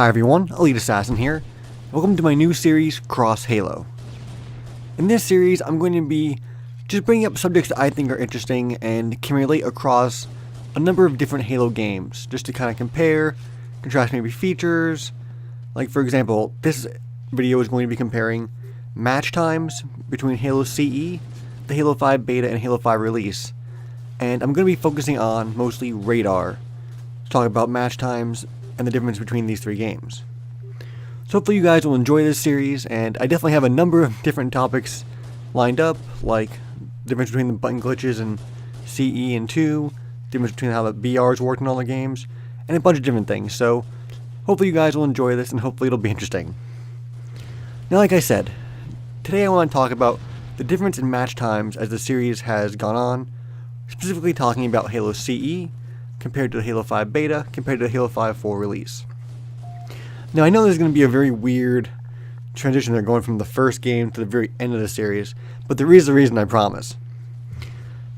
Hi everyone, Elite Assassin here. Welcome to my new series, Cross Halo. In this series, I'm going to be just bringing up subjects that I think are interesting and can relate across a number of different Halo games, just to kind of compare, contrast maybe features. Like for example, this video is going to be comparing match times between Halo CE, the Halo 5 beta, and Halo 5 release. And I'm going to be focusing on mostly Radar, to talk about match times and the difference between these three games. So hopefully you guys will enjoy this series, and I definitely have a number of different topics lined up, like the difference between the button glitches in CE and 2, the difference between how the BRs work in all the games, and a bunch of different things. So hopefully you guys will enjoy this, and hopefully it'll be interesting. Now, like I said, today I want to talk about the difference in match times as the series has gone on, specifically talking about Halo CE compared to the Halo 5 beta, compared to the Halo 5 full release. Now I know there's going to be a very weird transition there going from the first game to the very end of the series, but there is a reason, I promise.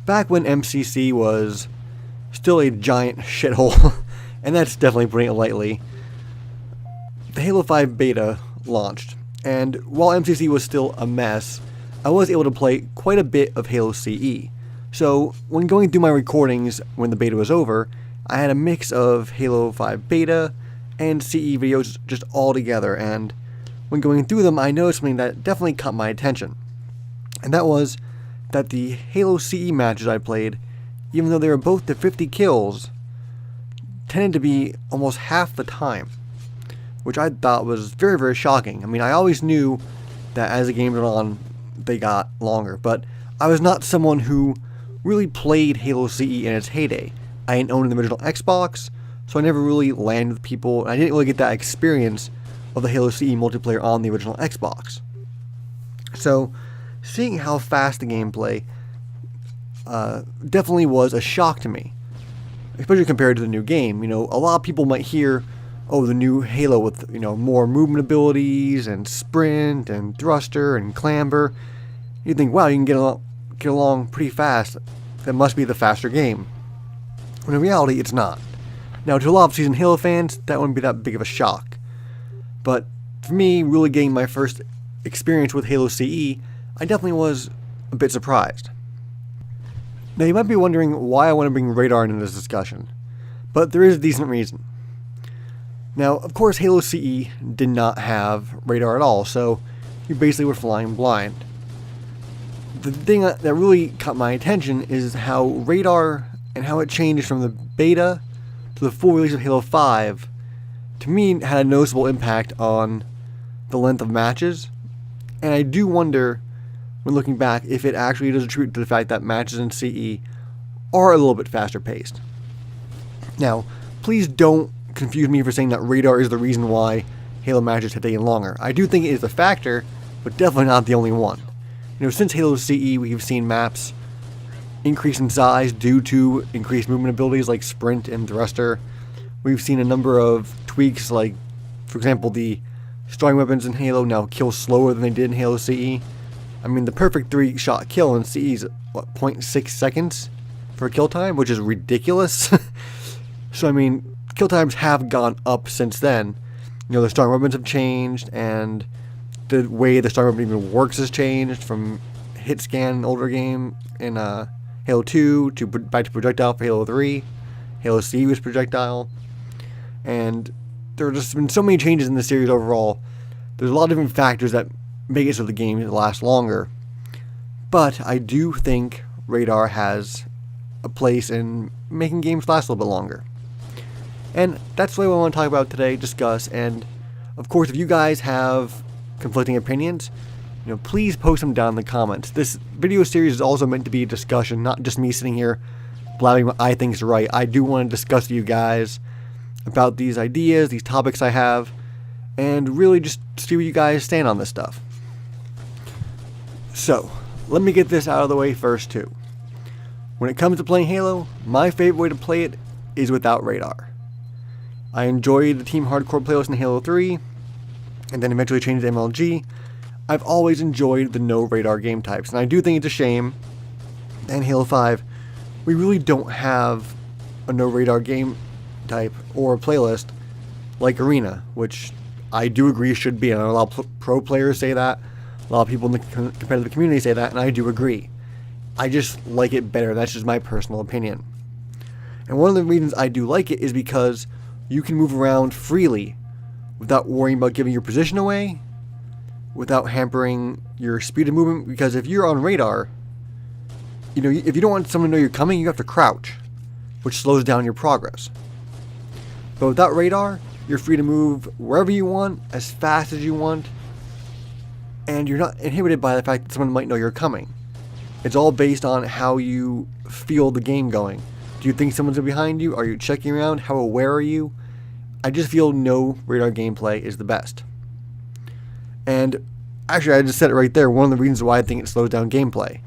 Back when MCC was still a giant shithole, and that's definitely putting it lightly, the Halo 5 beta launched, and while MCC was still a mess, I was able to play quite a bit of Halo CE. So when going through my recordings when the beta was over, I had a mix of Halo 5 beta and CE videos just all together, and when going through them I noticed something that definitely caught my attention. And that was that the Halo CE matches I played, even though they were both to 50 kills, tended to be almost half the time, which I thought was very, very shocking. I mean, I always knew that as the game went on they got longer, but I was not someone who really played Halo CE in its heyday. I didn't own an original Xbox, so I never really landed with people, and I didn't really get that experience of the Halo CE multiplayer on the original Xbox. So, seeing how fast the gameplay definitely was a shock to me, especially compared to the new game. You know, a lot of people might hear, oh, the new Halo with, you know, more movement abilities and sprint and thruster and clamber. You think, wow, you can get along pretty fast. That must be the faster game. When in reality, it's not. Now, to a lot of seasoned Halo fans, that wouldn't be that big of a shock. But for me, really getting my first experience with Halo CE, I definitely was a bit surprised. Now, you might be wondering why I want to bring Radar into this discussion, but there is a decent reason. Now, of course, Halo CE did not have Radar at all, so you basically were flying blind. The thing that really caught my attention is how Radar and how it changed from the beta to the full release of Halo 5, to me, had a noticeable impact on the length of matches. And I do wonder, when looking back, if it actually does attribute to the fact that matches in CE are a little bit faster paced. Now, please don't confuse me for saying that Radar is the reason why Halo matches have taken longer. I do think it is a factor, but definitely not the only one. You know, since Halo CE, we've seen maps increase in size due to increased movement abilities like sprint and thruster. We've seen a number of tweaks, like, for example, the strong weapons in Halo now kill slower than they did in Halo CE. I mean, the perfect 3-shot kill in CE is, what, 0.6 seconds for a kill time, which is ridiculous. So, I mean, kill times have gone up since then. You know, the strong weapons have changed, and the way the strong weapon even works has changed from hit scan, older game in Halo 2 to back to projectile for Halo 3. Halo CE was projectile. And there have just been so many changes in the series overall. There's a lot of different factors that make it so the game lasts longer. But I do think Radar has a place in making games last a little bit longer. And that's what I want to talk about today, discuss, and of course if you guys have conflicting opinions, you know, please post them down in the comments. This video series is also meant to be a discussion, not just me sitting here blabbing what I think is right. I do want to discuss with you guys about these ideas, these topics I have, and really just see where you guys stand on this stuff. So, let me get this out of the way first too. When it comes to playing Halo, my favorite way to play it is without Radar. I enjoyed the Team Hardcore playlist in Halo 3, and then eventually changed to MLG. I've always enjoyed the no Radar game types, and I do think it's a shame that in Halo 5 we really don't have a no Radar game type or a playlist like Arena, which I do agree should be. And a lot of pro players say that. A lot of people in the competitive community say that, and I do agree. I just like it better. That's just my personal opinion. And one of the reasons I do like it is because you can move around freely without worrying about giving your position away, without hampering your speed of movement. Because if you're on radar, if you don't want someone to know you're coming, you have to crouch, which slows down your progress. But without radar, you're free to move wherever you want, as fast as you want, and you're not inhibited by the fact that someone might know you're coming. It's all based on how you feel the game going. Do you think someone's behind you? Are you checking around? How aware are you? I just feel no radar gameplay is the best. And actually, I just said it right there. One of the reasons why I think it slows down gameplay.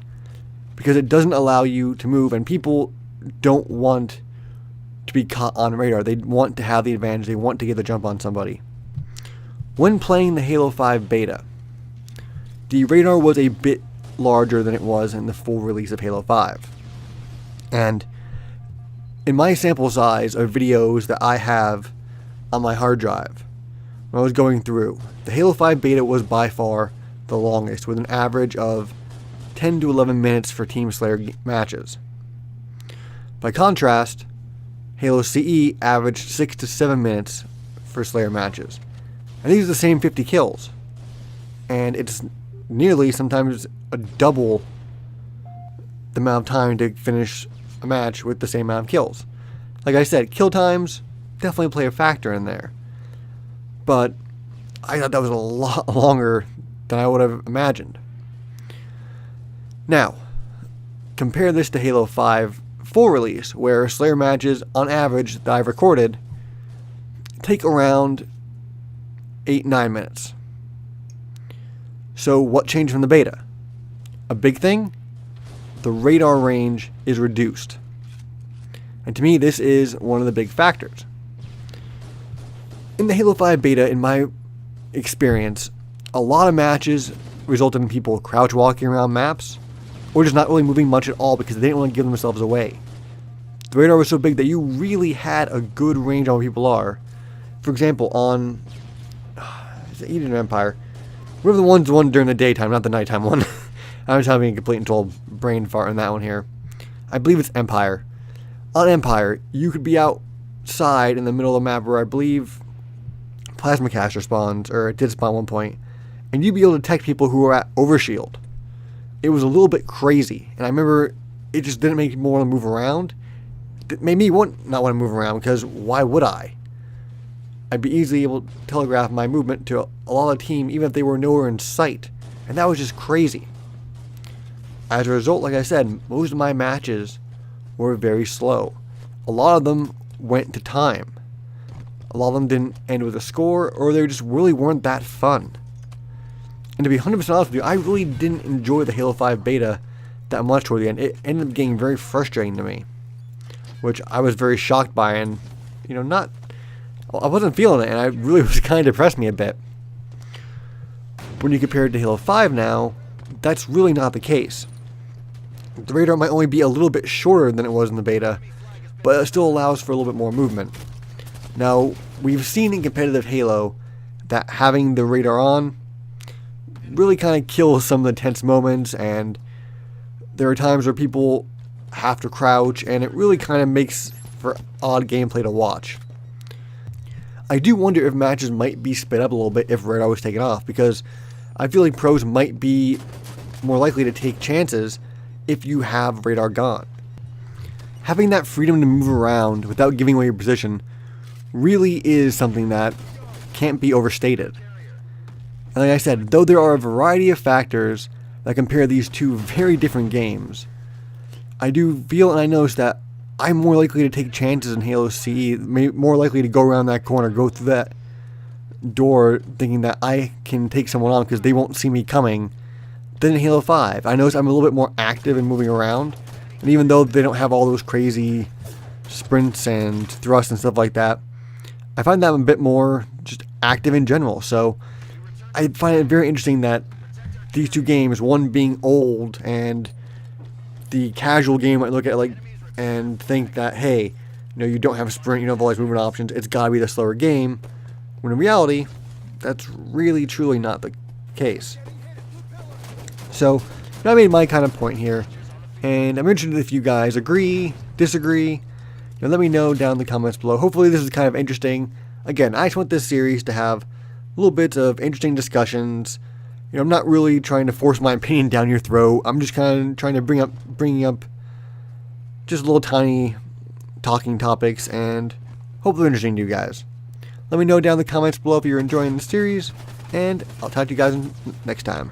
Because it doesn't allow you to move, and people don't want to be caught on radar. They want to have the advantage. They want to get the jump on somebody. When playing the Halo 5 beta, the radar was a bit larger than it was in the full release of Halo 5. And in my sample size of videos that I have on my hard drive, when I was going through, the Halo 5 beta was by far the longest, with an average of 10 to 11 minutes for Team Slayer matches. By contrast, Halo CE averaged 6 to 7 minutes for Slayer matches. And these are the same 50 kills. And it's nearly, sometimes a double the amount of time to finish a match with the same amount of kills. Like I said, kill times definitely play a factor in there. But I thought that was a lot longer than I would have imagined. Now, compare this to Halo 5 full release, where Slayer matches, on average, that I've recorded, take around 8-9 minutes. So what changed from the beta? A big thing? The radar range is reduced. And to me, this is one of the big factors. In the Halo 5 beta, in my experience, a lot of matches resulted in people crouch walking around maps, or just not really moving much at all because they didn't want to give themselves away. The radar was so big that you really had a good range on where people are. For example, on Eden Empire, whatever the one's one during the daytime, not the nighttime one. I was having a complete and total brain fart on that one here. I believe it's Empire. On Empire, you could be outside in the middle of the map where I believe Plasma Caster spawns, or it did spawn at one point, and you'd be able to detect people who were at Overshield. It was a little bit crazy, and I remember it just didn't make people want to move around. It made me not want to move around, because why would I? I'd be easily able to telegraph my movement to a lot of the team, even if they were nowhere in sight, and that was just crazy. As a result, like I said, most of my matches were very slow. A lot of them went to time. A lot of them didn't end with a score, or they just really weren't that fun. And to be 100% honest with you, I really didn't enjoy the Halo 5 beta that much toward the end. It ended up getting very frustrating to me, which I was very shocked by, and I wasn't feeling it, and it really was kind of depressed me a bit. When you compare it to Halo 5 now, that's really not the case. The radar might only be a little bit shorter than it was in the beta, but it still allows for a little bit more movement. Now, we've seen in competitive Halo that having the radar on really kind of kills some of the tense moments, and there are times where people have to crouch, and it really kind of makes for odd gameplay to watch. I do wonder if matches might be sped up a little bit if radar was taken off, because I feel like pros might be more likely to take chances if you have radar gone. Having that freedom to move around without giving away your position really is something that can't be overstated. And like I said, though there are a variety of factors that compare these two very different games, I do feel and I notice that I'm more likely to take chances in Halo CE, more likely to go around that corner, go through that door thinking that I can take someone on because they won't see me coming, than in Halo 5. I notice I'm a little bit more active in moving around, and even though they don't have all those crazy sprints and thrusts and stuff like that, I find that I'm a bit more just active in general. So I find it very interesting that these two games, one being old, and the casual game might look at it and think that, hey, you don't have a sprint, you don't have all these movement options, it's got to be the slower game. when in reality, that's really truly not the case. So, I made my kind of point here, and I'm interested if you guys agree, disagree. Let me know down in the comments below. Hopefully this is kind of interesting. Again, I just want this series to have little bits of interesting discussions. I'm not really trying to force my opinion down your throat. I'm just kind of trying to bring up just little tiny talking topics, and hopefully interesting to you guys. Let me know down in the comments below if you're enjoying the series, and I'll talk to you guys next time.